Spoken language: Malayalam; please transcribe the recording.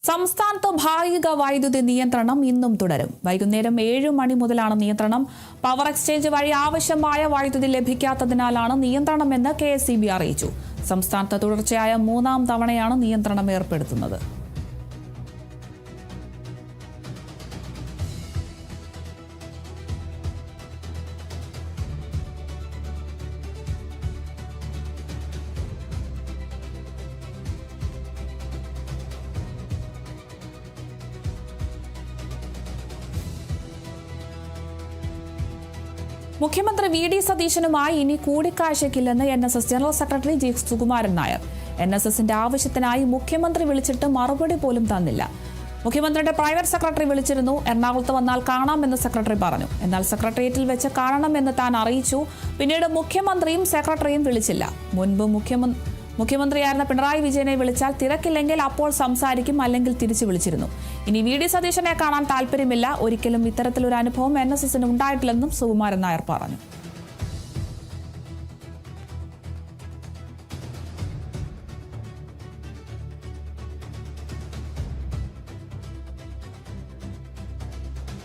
സംസ്ഥാനത്ത് ഭാഗിക വൈദ്യുതി നിയന്ത്രണം ഇന്നും തുടരും. വൈകുന്നേരം 7 മണി മുതലാണ് നിയന്ത്രണം. പവർ എക്സ്ചേഞ്ച് വഴി ആവശ്യമായ വൈദ്യുതി ലഭിക്കാത്തതിനാലാണ് നിയന്ത്രണമെന്ന് KSEB അറിയിച്ചു. സംസ്ഥാനത്ത് തുടർച്ചയായ 3ാം തവണയാണ് നിയന്ത്രണം ഏർപ്പെടുത്തുന്നത്. മുഖ്യമന്ത്രി VD സതീശനുമായി ഇനി കൂടിക്കാഴ്ചയ്ക്കില്ലെന്ന് NSS general secretary G Sukumaran Nair. NSSന്റെ ആവശ്യത്തിനായി മുഖ്യമന്ത്രി വിളിച്ചിട്ട് മറുപടി പോലും തന്നില്ല. മുഖ്യമന്ത്രിയുടെ പ്രൈവറ്റ് സെക്രട്ടറി വിളിച്ചിരുന്നു. എറണാകുളത്ത് വന്നാൽ കാണാമെന്ന് സെക്രട്ടറി പറഞ്ഞു. എന്നാൽ സെക്രട്ടേറിയറ്റിൽ വെച്ച് കാണണമെന്ന് താൻ അറിയിച്ചു. പിന്നീട് മുഖ്യമന്ത്രിയും സെക്രട്ടറിയും വിളിച്ചില്ല. മുൻപ് മുഖ്യമന്ത്രിയായിരുന്ന പിണറായി വിജയനെ വിളിച്ചാൽ തിരക്കില്ലെങ്കിൽ അപ്പോൾ സംസാരിക്കും, അല്ലെങ്കിൽ തിരിച്ചു വിളിച്ചിരുന്നു. ഇനി VD സതീശനെ കാണാൻ താല്പര്യമില്ല. ഒരിക്കലും ഇത്തരത്തിലൊരു അനുഭവം NSSന് ഉണ്ടായിട്ടില്ലെന്നും സുകുമാരൻ നായർ പറഞ്ഞു.